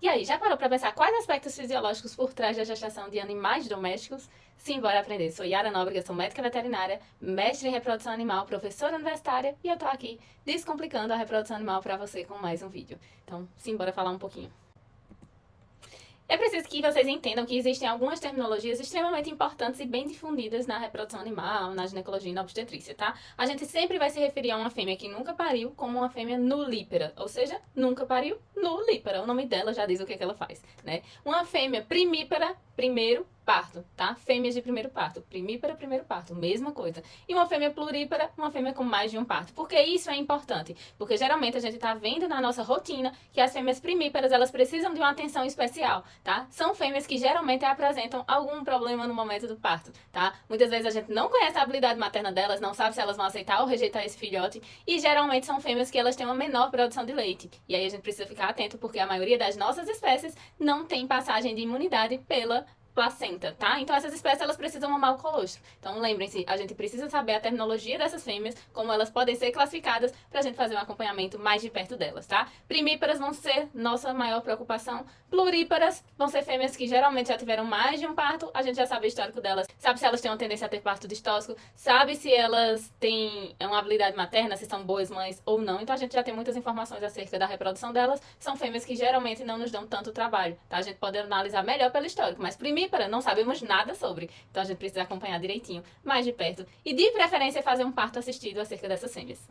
E aí, já parou para pensar quais aspectos fisiológicos por trás da gestação de animais domésticos? Sim, bora aprender. Sou Yara Nóbrega, sou médica veterinária, mestre em reprodução animal, professora universitária e eu tô aqui descomplicando a reprodução animal para você com mais um vídeo. Então, sim, bora falar um pouquinho. É preciso que vocês entendam que existem algumas terminologias extremamente importantes e bem difundidas na reprodução animal, na ginecologia e na obstetrícia, tá? A gente sempre vai se referir a uma fêmea que nunca pariu como uma fêmea nulípara, ou seja, nunca pariu, nulípara. O nome dela já diz o que ela faz, né? Uma fêmea primípara, primeiro parto, tá? Fêmeas de primeiro parto, primípara, primeiro parto, mesma coisa. E uma fêmea plurípara, uma fêmea com mais de um parto. Por que isso é importante? Porque geralmente a gente tá vendo na nossa rotina que as fêmeas primíparas, elas precisam de uma atenção especial, tá? São fêmeas que geralmente apresentam algum problema no momento do parto, tá? Muitas vezes a gente não conhece a habilidade materna delas, não sabe se elas vão aceitar ou rejeitar esse filhote, e geralmente são fêmeas que elas têm uma menor produção de leite. E aí a gente precisa ficar atento porque a maioria das nossas espécies não tem passagem de imunidade pela placenta, tá? Então essas espécies elas precisam mamar o colostro. Então lembrem-se, a gente precisa saber a terminologia dessas fêmeas, como elas podem ser classificadas pra gente fazer um acompanhamento mais de perto delas, tá? Primíparas vão ser nossa maior preocupação. Pluríparas vão ser fêmeas que geralmente já tiveram mais de um parto, a gente já sabe o histórico delas, sabe se elas têm uma tendência a ter parto distóxico, sabe se elas têm uma habilidade materna, se são boas mães ou não. Então a gente já tem muitas informações acerca da reprodução delas. São fêmeas que geralmente não nos dão tanto trabalho, tá? A gente pode analisar melhor pelo histórico, mas primípara não sabemos nada sobre. Então a gente precisa acompanhar direitinho, mais de perto. E de preferência fazer um parto assistido acerca dessas fêmeas.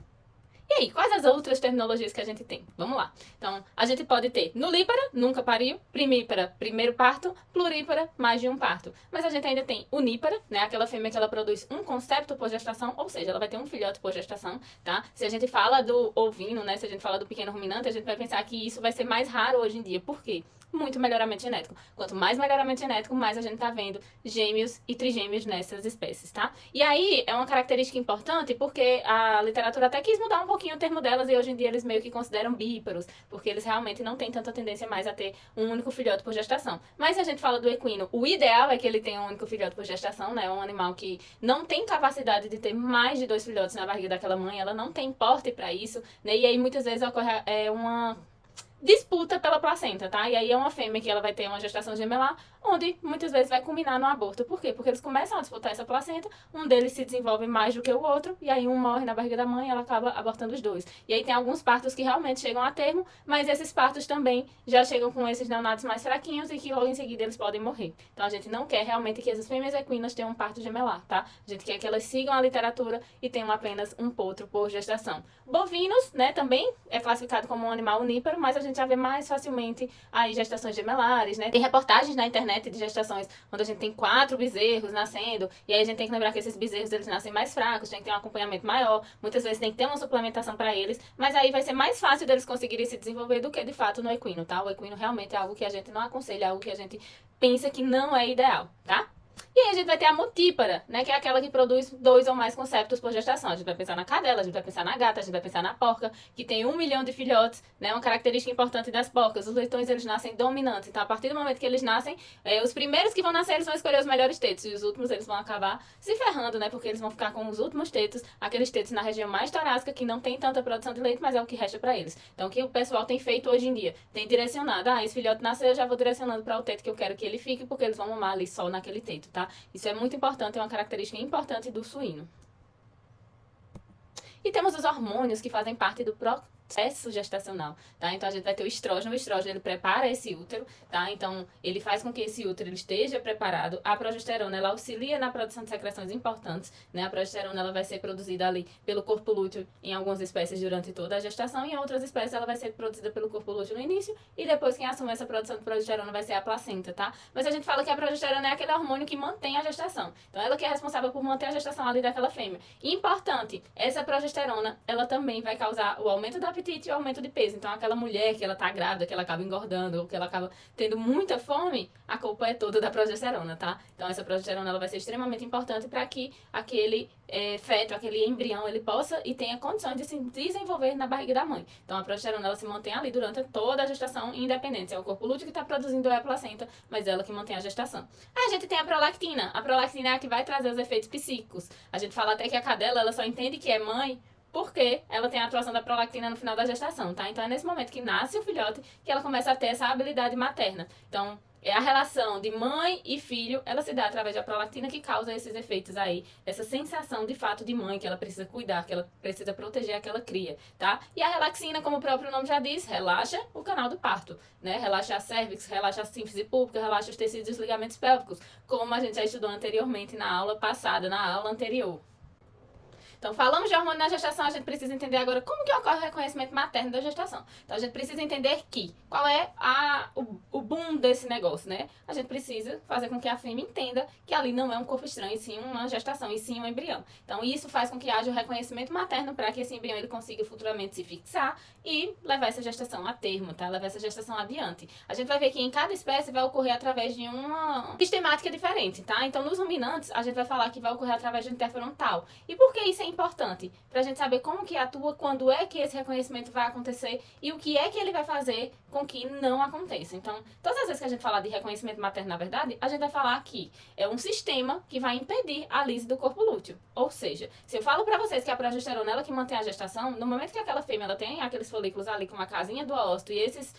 E aí, quais as outras terminologias que a gente tem? Vamos lá. Então, a gente pode ter nulípara, nunca pariu, primípara, primeiro parto, plurípara, mais de um parto. Mas a gente ainda tem unípara, né? Aquela fêmea que ela produz um concepto por gestação, ou seja, ela vai ter um filhote por gestação, tá? Se a gente fala do ovino, né? Se a gente fala do pequeno ruminante, a gente vai pensar que isso vai ser mais raro hoje em dia. Por quê? Muito melhoramento genético. Quanto mais melhoramento genético, mais a gente tá vendo gêmeos e trigêmeos nessas espécies, tá? E aí, é uma característica importante porque a literatura até quis mudar um pouquinho o termo delas e hoje em dia eles meio que consideram bíparos, porque eles realmente não têm tanta tendência mais a ter um único filhote por gestação. Mas se a gente fala do equino, o ideal é que ele tenha um único filhote por gestação, né? É um animal que não tem capacidade de ter mais de 2 filhotes na barriga daquela mãe, ela não tem porte para isso, né? E aí muitas vezes ocorre uma disputa pela placenta, tá? E aí é uma fêmea que ela vai ter uma gestação gemelar, onde muitas vezes vai culminar no aborto. Por quê? Porque eles começam a disputar essa placenta, um deles se desenvolve mais do que o outro, e aí um morre na barriga da mãe e ela acaba abortando os dois. E aí tem alguns partos que realmente chegam a termo, mas esses partos também já chegam com esses neonatos mais fraquinhos e que logo em seguida eles podem morrer. Então a gente não quer realmente que essas fêmeas equinas tenham um parto gemelar, tá? A gente quer que elas sigam a literatura e tenham apenas um potro por gestação. Bovinos, né, também é classificado como um animal uníparo, mas a gente já vê mais facilmente aí gestações gemelares, né? Tem reportagens na internet de gestações onde a gente tem 4 bezerros nascendo, e aí a gente tem que lembrar que esses bezerros eles nascem mais fracos, tem que ter um acompanhamento maior, muitas vezes tem que ter uma suplementação para eles, mas aí vai ser mais fácil deles conseguirem se desenvolver do que de fato no equino, tá? O equino realmente é algo que a gente não aconselha, é algo que a gente pensa que não é ideal, tá? E aí a gente vai ter a multípara, né, que é aquela que produz 2 ou mais conceptos por gestação. A gente vai pensar na cadela, a gente vai pensar na gata, a gente vai pensar na porca, que tem 1 milhão de filhotes, né, uma característica importante das porcas. Os leitões, eles nascem dominantes, então a partir do momento que eles nascem, os primeiros que vão nascer, eles vão escolher os melhores tetos, e os últimos, eles vão acabar se ferrando, né, porque eles vão ficar com os últimos tetos, aqueles tetos na região mais torácica, que não tem tanta produção de leite, mas é o que resta pra eles. Então o que o pessoal tem feito hoje em dia? Tem direcionado, esse filhote nasceu, eu já vou direcionando para o teto que eu quero que ele fique, porque eles vão mamar ali só naquele teto, tá? Isso é muito importante, é uma característica importante do suíno. E temos os hormônios que fazem parte do processo gestacional, tá? Então a gente vai ter o estrógeno ele prepara esse útero, tá? Então ele faz com que esse útero ele esteja preparado. A progesterona, ela auxilia na produção de secreções importantes, né? A progesterona, ela vai ser produzida ali pelo corpo lúteo em algumas espécies durante toda a gestação e em outras espécies ela vai ser produzida pelo corpo lúteo no início e depois quem assume essa produção de progesterona vai ser a placenta, tá? Mas a gente fala que a progesterona é aquele hormônio que mantém a gestação. Então ela que é responsável por manter a gestação ali daquela fêmea. E importante, essa progesterona, ela também vai causar o aumento do apetite e o aumento de peso. Então aquela mulher que ela tá grávida, que ela acaba engordando ou que ela acaba tendo muita fome, a culpa é toda da progesterona, tá? Então essa progesterona ela vai ser extremamente importante para que aquele feto, aquele embrião, ele possa e tenha condições de se desenvolver na barriga da mãe. Então a progesterona ela se mantém ali durante toda a gestação independente. É o corpo lúteo que está produzindo a placenta, mas ela que mantém a gestação. Aí a gente tem a prolactina. A prolactina é a que vai trazer os efeitos psíquicos. A gente fala até que a cadela ela só entende que é mãe porque ela tem a atuação da prolactina no final da gestação, tá? Então é nesse momento que nasce o filhote que ela começa a ter essa habilidade materna. Então, é a relação de mãe e filho, ela se dá através da prolactina que causa esses efeitos aí, essa sensação de fato de mãe, que ela precisa cuidar, que ela precisa proteger aquela cria, tá? E a relaxina, como o próprio nome já diz, relaxa o canal do parto, né? Relaxa a cérvix, relaxa a sínfise púbica, relaxa os tecidos e os ligamentos pélvicos, como a gente já estudou anteriormente na aula passada, na aula anterior. Então, falamos de hormônio na gestação, a gente precisa entender agora como que ocorre o reconhecimento materno da gestação. Então, a gente precisa entender qual é o boom desse negócio, né? A gente precisa fazer com que a fêmea entenda que ali não é um corpo estranho, e sim uma gestação, e sim um embrião. Então, isso faz com que haja o reconhecimento materno para que esse embrião ele consiga futuramente se fixar e levar essa gestação a termo, tá? Levar essa gestação adiante. A gente vai ver que em cada espécie vai ocorrer através de uma sistemática diferente, tá? Então, nos ruminantes, a gente vai falar que vai ocorrer através do interferontal. E por que isso é importante? Pra gente saber como que atua, quando é que esse reconhecimento vai acontecer e o que é que ele vai fazer com que não aconteça. Então, todas as vezes que a gente falar de reconhecimento materno, na verdade, a gente vai falar que é um sistema que vai impedir a lise do corpo lúteo. Ou seja, se eu falo pra vocês que a progesterona é ela que mantém a gestação, no momento que aquela fêmea ela tem aqueles folículos ali com uma casinha do óvulo e esses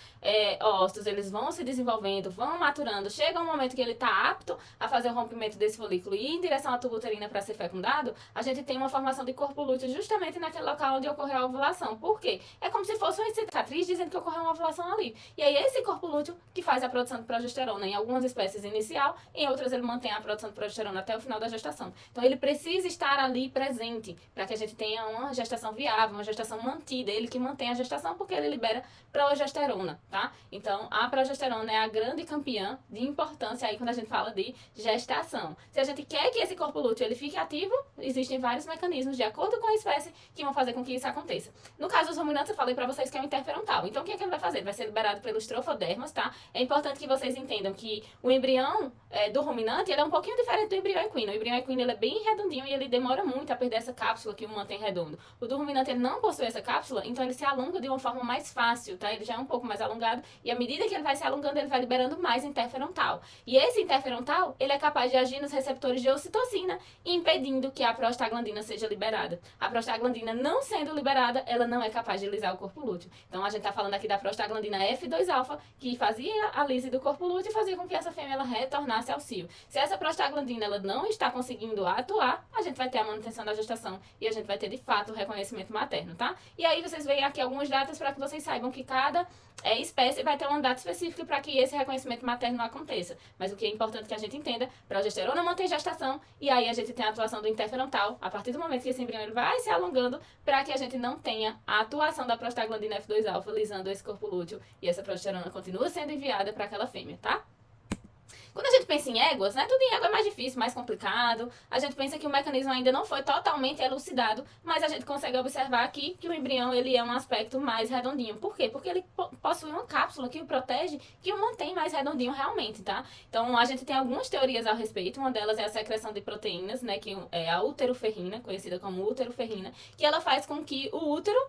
óvulos, eles vão se desenvolvendo, vão maturando, chega um momento que ele tá apto a fazer o rompimento desse folículo e ir em direção à tuba uterina para ser fecundado, a gente tem uma formação de corpo lúteo justamente naquele local onde ocorreu a ovulação. Por quê? É como se fosse uma cicatriz dizendo que ocorreu uma ovulação ali. E aí esse corpo lúteo que faz a produção de progesterona, em algumas espécies inicial, em outras ele mantém a produção de progesterona até o final da gestação. Então ele precisa estar ali presente para que a gente tenha uma gestação viável, uma gestação mantida, ele que mantém a gestação porque ele libera progesterona, tá? Então a progesterona é a grande campeã de importância aí quando a gente fala de gestação. Se a gente quer que esse corpo lúteo ele fique ativo, existem vários mecanismos de acordo com a espécie que vão fazer com que isso aconteça. No caso dos ruminantes, eu falei pra vocês que é o interferontal. Então, o que é que ele vai fazer? Ele vai ser liberado pelos trofodermas, tá? É importante que vocês entendam que o embrião do ruminante, ele é um pouquinho diferente do embrião equino. O embrião equino, ele é bem redondinho e ele demora muito a perder essa cápsula que o mantém redondo. O do ruminante, ele não possui essa cápsula, então ele se alonga de uma forma mais fácil, tá? Ele já é um pouco mais alongado e à medida que ele vai se alongando, ele vai liberando mais interferontal. E esse interferontal, ele é capaz de agir nos receptores de ocitocina, impedindo que a prostaglandina seja liberada. A prostaglandina não sendo liberada, ela não é capaz de lisar o corpo lúteo. Então a gente tá falando aqui da prostaglandina F2-alfa, que fazia a lise do corpo lúteo e fazia com que essa fêmea ela retornasse ao cio. Se essa prostaglandina ela não está conseguindo atuar, a gente vai ter a manutenção da gestação e a gente vai ter de fato o reconhecimento materno, tá? E aí vocês veem aqui algumas datas para que vocês saibam que cada espécie vai ter uma data específica para que esse reconhecimento materno aconteça. Mas o que é importante que a gente entenda, progesterona mantém gestação e aí a gente tem a atuação do interferontal a partir do momento que esse embrião ele vai se alongando para que a gente não tenha a atuação da prostaglandina F2-alfa lisando esse corpo lúteo e essa progesterona continua sendo enviada para aquela fêmea, tá? Quando a gente pensa em éguas, né, tudo em égua é mais difícil, mais complicado. A gente pensa que o mecanismo ainda não foi totalmente elucidado, mas a gente consegue observar aqui que o embrião ele é um aspecto mais redondinho. Por quê? Porque ele possui uma cápsula que o protege, que o mantém mais redondinho realmente, tá? Então a gente tem algumas teorias ao respeito. Uma delas é a secreção de proteínas, né, que é a uteroferrina, conhecida como uteroferrina, que ela faz com que o útero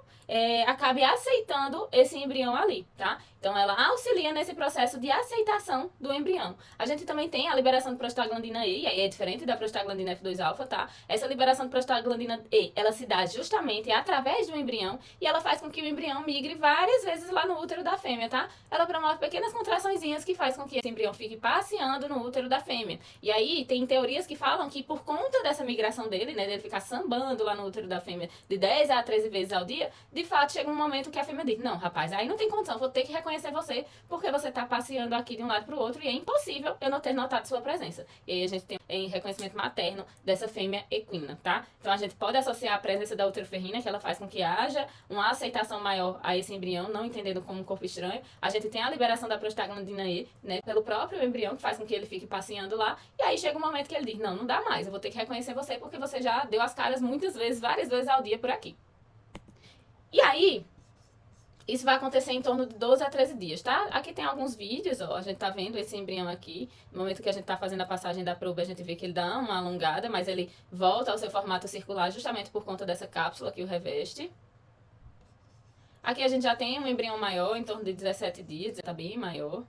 acabe aceitando esse embrião ali, tá? Então ela auxilia nesse processo de aceitação do embrião. A gente também tem a liberação de prostaglandina E, e aí é diferente da prostaglandina F2-alfa, tá? Essa liberação de prostaglandina E, ela se dá justamente através do embrião e ela faz com que o embrião migre várias vezes lá no útero da fêmea, tá? Ela promove pequenas contraçõezinhas que faz com que esse embrião fique passeando no útero da fêmea. E aí tem teorias que falam que por conta dessa migração dele, né, dele ficar sambando lá no útero da fêmea de 10 a 13 vezes ao dia, de fato chega um momento que a fêmea diz, não, rapaz, aí não tem condição, vou ter que reconhecer você porque você tá passeando aqui de um lado pro outro e é impossível eu não ter notado sua presença. E aí a gente tem reconhecimento materno dessa fêmea equina, tá? Então a gente pode associar a presença da uteroferrina, que ela faz com que haja uma aceitação maior a esse embrião, não entendendo como um corpo estranho. A gente tem a liberação da prostaglandina E, né, pelo próprio embrião, que faz com que ele fique passeando lá. E aí chega um momento que ele diz, não, não dá mais, eu vou ter que reconhecer você porque você já deu as caras muitas vezes, várias vezes ao dia por aqui. E aí, isso vai acontecer em torno de 12 a 13 dias, tá? Aqui tem alguns vídeos, ó, a gente tá vendo esse embrião aqui. No momento que a gente tá fazendo a passagem da proba, a gente vê que ele dá uma alongada, mas ele volta ao seu formato circular justamente por conta dessa cápsula que o reveste. Aqui a gente já tem um embrião maior, em torno de 17 dias, tá bem maior.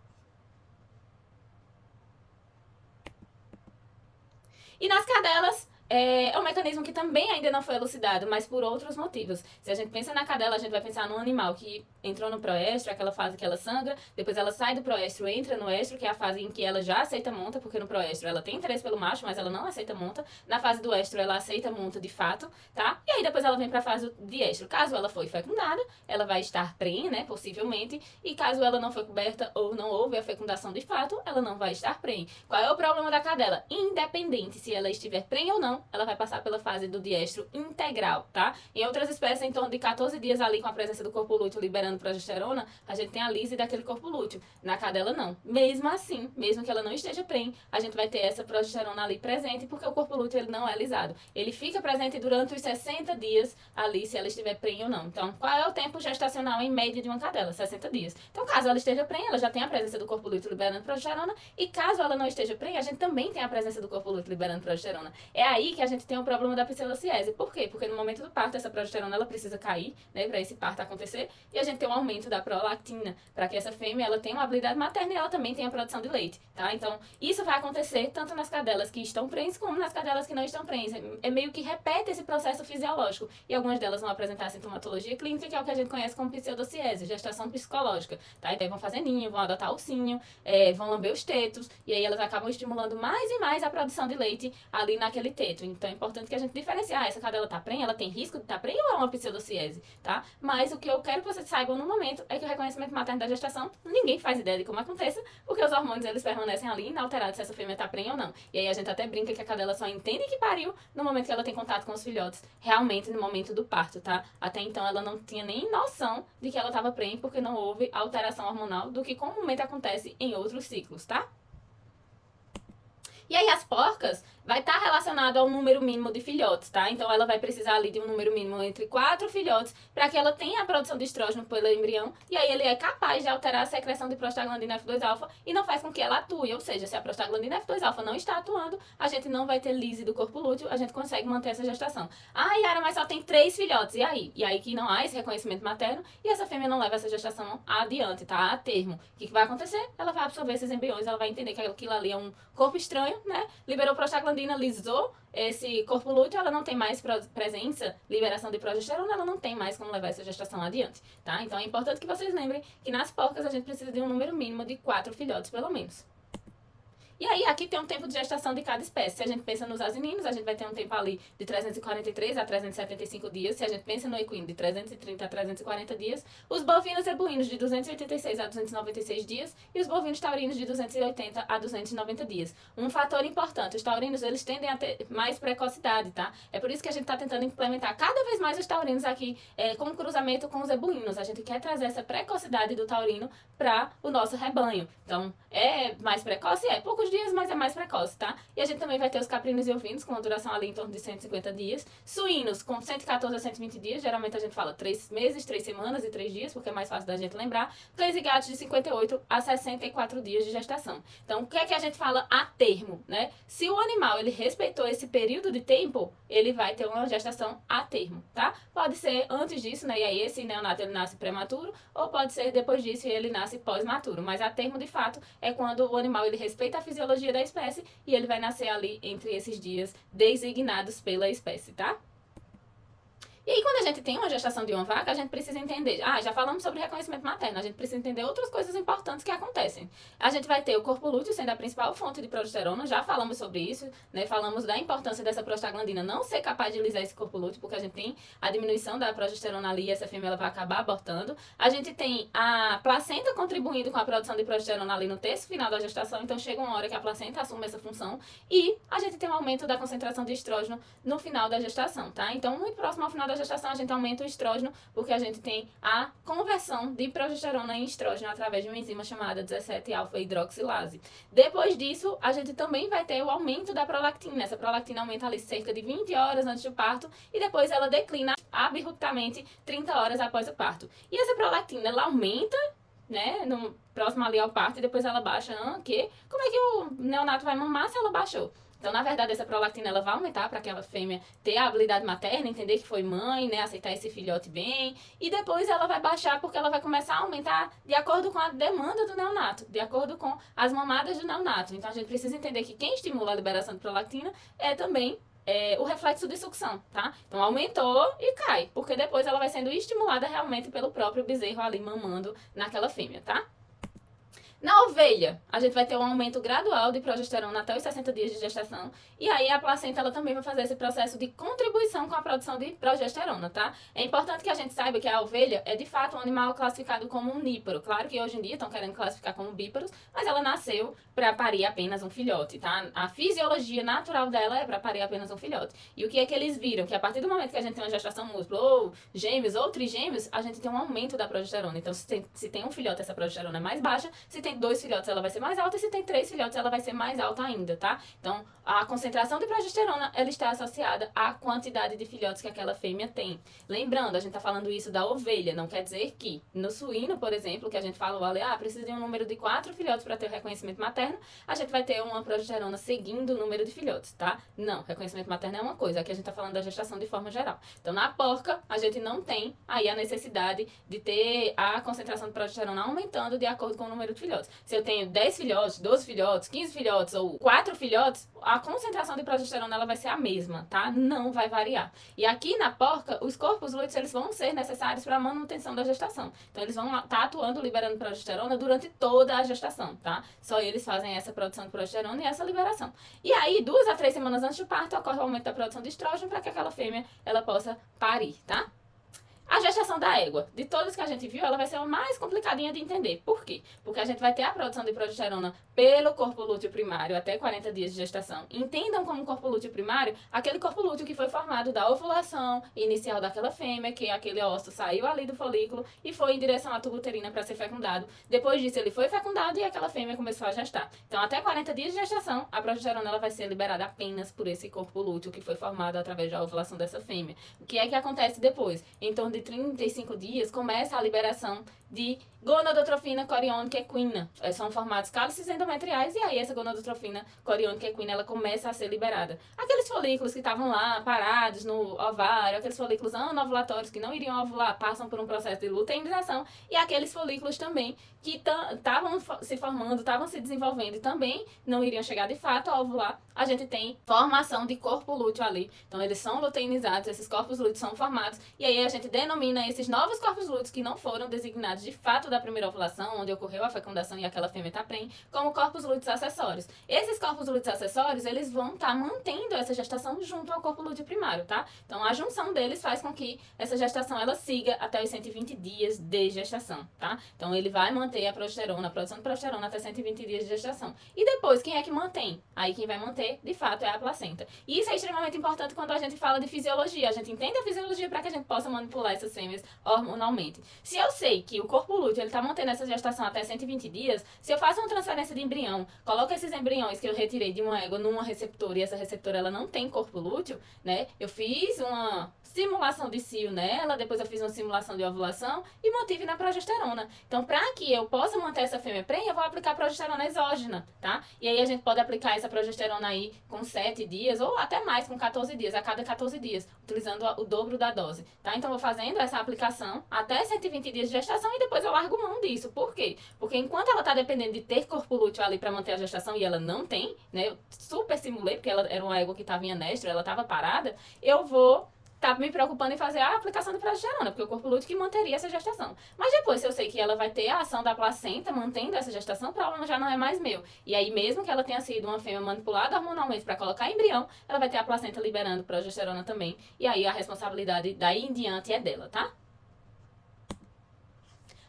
E nas cadelas, é um mecanismo que também ainda não foi elucidado, mas por outros motivos. Se a gente pensa na cadela, a gente vai pensar num animal que entrou no proestro, aquela fase que ela sangra, depois ela sai do proestro, entra no estro, que é a fase em que ela já aceita monta, porque no proestro ela tem interesse pelo macho, mas ela não aceita monta. Na fase do estro ela aceita monta de fato, tá? E aí depois ela vem pra fase de estro. Caso ela foi fecundada, ela vai estar prenhe, né, possivelmente, e caso ela não foi coberta ou não houve a fecundação de fato, ela não vai estar prenhe. Qual é o problema da cadela? Independente se ela estiver prenhe ou não, ela vai passar pela fase do diestro integral, tá? Em outras espécies, em torno de 14 dias ali com a presença do corpo lúteo liberando progesterona, a gente tem a lise daquele corpo lúteo. Na cadela, não. Mesmo assim, mesmo que ela não esteja prenhe, a gente vai ter essa progesterona ali presente, porque o corpo lúteo ele não é lisado. Ele fica presente durante os 60 dias ali, se ela estiver prenhe ou não. Então, qual é o tempo gestacional em média de uma cadela? 60 dias. Então, caso ela esteja prenhe, ela já tem a presença do corpo lúteo liberando progesterona, e caso ela não esteja prenhe, a gente também tem a presença do corpo lúteo liberando progesterona. É aí que a gente tem o problema da pseudociese. Por quê? Porque no momento do parto, essa progesterona ela precisa cair, né, para esse parto acontecer, e a gente tem um aumento da prolactina, para que essa fêmea ela tenha uma habilidade materna e ela também tenha produção de leite, tá? Então, isso vai acontecer tanto nas cadelas que estão prenhes como nas cadelas que não estão prenhes. É meio que repete esse processo fisiológico, e algumas delas vão apresentar sintomatologia clínica, que é o que a gente conhece como pseudociese, gestação psicológica, tá? Então, vão fazer ninho, vão adotar ursinho, vão lamber os tetos, e aí elas acabam estimulando mais e mais a produção de leite ali naquele teto. Então, é importante que a gente diferencie, essa cadela tá prenhe, ela tem risco de estar prenhe ou é uma pseudociese, tá? Mas o que eu quero que vocês saibam no momento é que o reconhecimento materno da gestação, ninguém faz ideia de como aconteça, porque os hormônios eles permanecem ali inalterados se essa fêmea tá prenhe ou não. E aí a gente até brinca que a cadela só entende que pariu no momento que ela tem contato com os filhotes, realmente no momento do parto, tá? Até então ela não tinha nem noção de que ela tava prenhe, porque não houve alteração hormonal do que comumente acontece em outros ciclos, tá? E aí as porcas vai estar relacionado ao número mínimo de filhotes, tá? Então ela vai precisar ali de um número mínimo entre 4 filhotes para que ela tenha a produção de estrógeno pelo embrião, e aí ele é capaz de alterar a secreção de prostaglandina F2-alfa e não faz com que ela atue, ou seja, se a prostaglandina F2-alfa não está atuando, a gente não vai ter lise do corpo lúteo, a gente consegue manter essa gestação. Ah, Yara, mas só tem 3 filhotes, e aí? E aí que não há esse reconhecimento materno e essa fêmea não leva essa gestação adiante, tá? A termo. O que vai acontecer? Ela vai absorver esses embriões, ela vai entender que aquilo ali é um corpo estranho, né? Liberou prostaglandina, lisou esse corpo lúteo, ela não tem mais presença, liberação de progesterona, ela não tem mais como levar essa gestação adiante, tá? Então é importante que vocês lembrem que nas porcas a gente precisa de um número mínimo de 4 filhotes, pelo menos. E aí, aqui tem um tempo de gestação de cada espécie. Se a gente pensa nos asininos, a gente vai ter um tempo ali de 343 a 375 dias. Se a gente pensa no equino, de 330 a 340 dias. Os bovinos ebuínos, de 286 a 296 dias. E os bovinos taurinos, de 280 a 290 dias. Um fator importante, os taurinos, eles tendem a ter mais precocidade, tá? É por isso que a gente está tentando implementar cada vez mais os taurinos aqui com cruzamento com os ebuínos. A gente quer trazer essa precocidade do taurino para o nosso rebanho. Então, é mais precoce? É poucos dias, mas é mais precoce, tá? E a gente também vai ter os caprinos e ovinos, com uma duração ali em torno de 150 dias. Suínos, com 114 a 120 dias. Geralmente a gente fala 3 meses, 3 semanas e 3 dias, porque é mais fácil da gente lembrar. Cães e gatos de 58 a 64 dias de gestação. Então, o que é que a gente fala a termo, né? Se o animal, ele respeitou esse período de tempo, ele vai ter uma gestação a termo, tá? Pode ser antes disso, né? E aí esse neonato, ele nasce prematuro, ou pode ser depois disso e ele nasce pós-maturo. Mas a termo, de fato, é quando o animal, ele respeita a fisiologia da espécie e ele vai nascer ali entre esses dias designados pela espécie, tá? E aí, quando a gente tem uma gestação de uma vaca, a gente precisa entender... já falamos sobre reconhecimento materno, a gente precisa entender outras coisas importantes que acontecem. A gente vai ter o corpo lúteo sendo a principal fonte de progesterona, já falamos sobre isso, né? Falamos da importância dessa prostaglandina não ser capaz de lisar esse corpo lúteo, porque a gente tem a diminuição da progesterona ali e essa fêmea ela vai acabar abortando. A gente tem a placenta contribuindo com a produção de progesterona ali no terço final da gestação, então chega uma hora que a placenta assume essa função e a gente tem um aumento da concentração de estrógeno no final da gestação, tá? Então, muito próximo ao final da gestação, a gente aumenta o estrógeno, porque a gente tem a conversão de progesterona em estrógeno através de uma enzima chamada 17-alfa-hidroxilase. Depois disso, a gente também vai ter o aumento da prolactina. Essa prolactina aumenta ali cerca de 20 horas antes do parto e depois ela declina abruptamente 30 horas após o parto. E essa prolactina, ela aumenta, né, no próximo ali ao parto e depois ela baixa. Como é que o neonato vai mamar se ela baixou? Então, na verdade, essa prolactina ela vai aumentar para aquela fêmea ter a habilidade materna, entender que foi mãe, né, aceitar esse filhote bem. E depois ela vai baixar porque ela vai começar a aumentar de acordo com a demanda do neonato, de acordo com as mamadas do neonato. Então, a gente precisa entender que quem estimula a liberação de prolactina é também o reflexo de sucção, tá? Então aumentou e cai, porque depois ela vai sendo estimulada realmente pelo próprio bezerro ali mamando naquela fêmea, tá? Na ovelha, a gente vai ter um aumento gradual de progesterona até os 60 dias de gestação. E aí a placenta ela também vai fazer esse processo de contribuição com a produção de progesterona, tá? É importante que a gente saiba que a ovelha é de fato um animal classificado como um níparo. Claro que hoje em dia estão querendo classificar como bíparos, mas ela nasceu para parir apenas um filhote, tá? A fisiologia natural dela é para parir apenas um filhote. E o que é que eles viram? Que a partir do momento que a gente tem uma gestação múltipla, ou gêmeos, ou trigêmeos, a gente tem um aumento da progesterona. Então, se tem um filhote, essa progesterona é mais baixa. Se tem 2 filhotes, ela vai ser mais alta. E se tem 3 filhotes, ela vai ser mais alta ainda, tá? Então, a concentração de progesterona, ela está associada à quantidade de filhotes que aquela fêmea tem. Lembrando, a gente tá falando isso da ovelha. Não quer dizer que no suíno, por exemplo, que a gente falou ali, precisa de um número de 4 filhotes para ter o reconhecimento materno, a gente vai ter uma progesterona seguindo o número de filhotes, tá? Não, reconhecimento materno é uma coisa. Aqui a gente tá falando da gestação de forma geral. Então, na porca, a gente não tem aí a necessidade de ter a concentração de progesterona aumentando de acordo com o número de filhotes. Se eu tenho 10 filhotes, 12 filhotes, 15 filhotes ou 4 filhotes, a concentração de progesterona ela vai ser a mesma, tá? Não vai variar. E aqui na porca, os corpos lúteos eles vão ser necessários para a manutenção da gestação. Então, eles vão estar atuando, liberando progesterona durante toda a gestação, tá? Só eles fazem essa produção de progesterona e essa liberação. E aí, 2 a 3 semanas antes do parto, ocorre o aumento da produção de estrógeno para que aquela fêmea ela possa parir, tá? A gestação da égua, de todas que a gente viu, ela vai ser a mais complicadinha de entender. Por quê? Porque a gente vai ter a produção de progesterona pelo corpo lúteo primário até 40 dias de gestação. Entendam como corpo lúteo primário aquele corpo lúteo que foi formado da ovulação inicial daquela fêmea, que aquele óvulo saiu ali do folículo e foi em direção à tuba uterina para ser fecundado. Depois disso, ele foi fecundado e aquela fêmea começou a gestar. Então, até 40 dias de gestação, a progesterona ela vai ser liberada apenas por esse corpo lúteo que foi formado através da ovulação dessa fêmea. O que é que acontece depois? Em torno de 35 dias, começa a liberação de gonadotrofina coriônica equina. São formados cálices endometriais e aí essa gonadotrofina coriônica equina ela começa a ser liberada. Aqueles folículos que estavam lá parados no ovário, aqueles folículos anovulatórios que não iriam ovular, passam por um processo de luteinização e aqueles folículos também que estavam se formando, estavam se desenvolvendo e também não iriam chegar de fato a ovular, a gente tem formação de corpo lúteo ali. Então eles são luteinizados, esses corpos lúteos são formados e aí a gente denomina esses novos corpos lúteos que não foram designados de fato da primeira ovulação, onde ocorreu a fecundação e aquela fêmea tá prenhe, como corpos lúteos acessórios. Esses corpos lúteos acessórios, eles vão estar mantendo essa gestação junto ao corpo lúteo primário, tá? Então a junção deles faz com que essa gestação ela siga até os 120 dias de gestação, tá? Então ele vai manter a progesterona, a produção de progesterona até 120 dias de gestação. E depois, quem é que mantém? Aí quem vai manter, de fato, é a placenta. E isso é extremamente importante quando a gente fala de fisiologia. A gente entende a fisiologia para que a gente possa manipular essas fêmeas hormonalmente. Se eu sei que o corpo lúteo ele tá mantendo essa gestação até 120 dias, se eu faço uma transferência de embrião, coloco esses embriões que eu retirei de uma égua numa receptora e essa receptora ela não tem corpo lúteo, né? Eu fiz uma simulação de cio nela, depois eu fiz uma simulação de ovulação e mantive na progesterona. Então, para que eu possa manter essa fêmea prenhe, eu vou aplicar progesterona exógena, tá? E aí a gente pode aplicar essa progesterona aí com 7 dias ou até mais, com 14 dias, a cada 14 dias, utilizando o dobro da dose, tá? Então, eu vou fazendo essa aplicação até 120 dias de gestação e depois eu largo mão disso. Por quê? Porque enquanto ela tá dependendo de ter corpo lúteo ali para manter a gestação e ela não tem, né? Eu super simulei, porque ela era uma égua que tava em anestro, ela tava parada, eu vou tá me preocupando em fazer a aplicação de progesterona, porque o corpo lúteo que manteria essa gestação. Mas depois, se eu sei que ela vai ter a ação da placenta mantendo essa gestação, o problema já não é mais meu. E aí, mesmo que ela tenha sido uma fêmea manipulada hormonalmente para colocar embrião, ela vai ter a placenta liberando progesterona também. E aí, a responsabilidade daí em diante é dela, tá?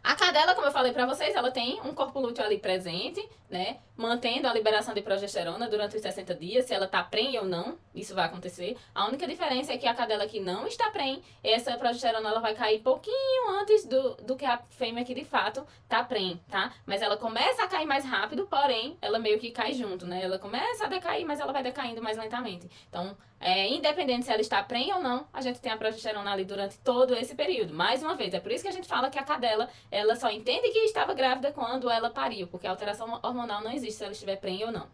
A cadela, como eu falei pra vocês, ela tem um corpo lúteo ali presente, né? Mantendo a liberação de progesterona durante os 60 dias, se ela tá prenhe ou não, isso vai acontecer. A única diferença é que a cadela que não está prenhe, essa progesterona ela vai cair pouquinho antes do que a fêmea que de fato tá prenhe, tá? Mas ela começa a cair mais rápido, porém, ela meio que cai junto, né? Ela começa a decair, mas ela vai decaindo mais lentamente. Então, independente se ela está prenhe ou não, a gente tem a progesterona ali durante todo esse período. Mais uma vez, é por isso que a gente fala que a cadela, ela só entende que estava grávida quando ela pariu, porque a alteração hormonal não existe se ela estiver prenhe ou não.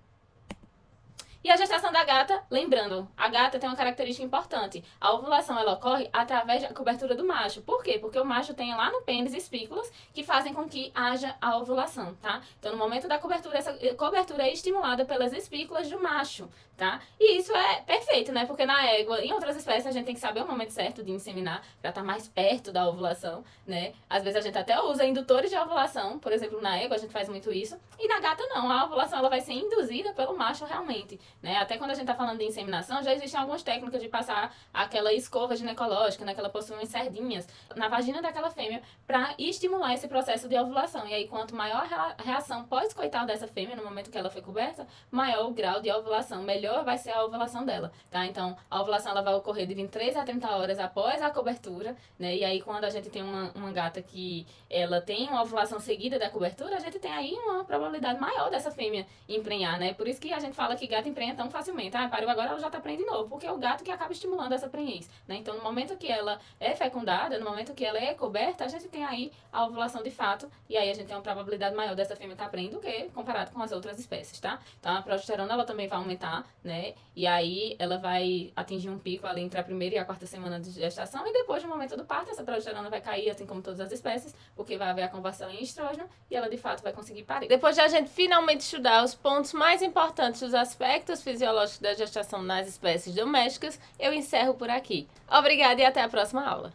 E a gestação da gata, lembrando, a gata tem uma característica importante. A ovulação ela ocorre através da cobertura do macho. Por quê? Porque o macho tem lá no pênis espículas que fazem com que haja a ovulação, tá? Então, no momento da cobertura, essa cobertura é estimulada pelas espículas do macho, tá? E isso é perfeito, né? Porque na égua, em outras espécies, a gente tem que saber o momento certo de inseminar para estar mais perto da ovulação, né? Às vezes a gente até usa indutores de ovulação, por exemplo, na égua a gente faz muito isso. E na gata não, a ovulação ela vai ser induzida pelo macho realmente, né? Até quando a gente tá falando de inseminação, já existem algumas técnicas de passar aquela escova ginecológica, né? Que ela possui umas sardinhas na vagina daquela fêmea para estimular esse processo de ovulação. E aí, quanto maior a reação pós-coital dessa fêmea, no momento que ela foi coberta, maior o grau de ovulação, melhor vai ser a ovulação dela, tá? Então, a ovulação ela vai ocorrer de 23 a 30 horas após a cobertura, né? E aí, quando a gente tem uma gata que ela tem uma ovulação seguida da cobertura, a gente tem aí uma probabilidade maior dessa fêmea emprenhar, né? Por isso que a gente fala que gato emprenha tão facilmente. Ah, pariu agora, ela já tá prenhendo de novo, porque é o gato que acaba estimulando essa prenhez, né? Então, no momento que ela é fecundada, no momento que ela é coberta, a gente tem aí a ovulação de fato, e aí a gente tem uma probabilidade maior dessa fêmea estar prenha do que comparado com as outras espécies, tá? Então, a progesterona, ela também vai aumentar, né? E aí, ela vai atingir um pico ali entre a primeira e a quarta semana de gestação, e depois, no momento do parto, essa progesterona vai cair, assim como todas as espécies, porque vai haver a conversão em estrógeno, e ela, de fato, vai conseguir parir. Depois de a gente finalmente estudar os pontos mais importantes dos aspectos fisiológicos da gestação nas espécies domésticas, eu encerro por aqui. Obrigada e até a próxima aula.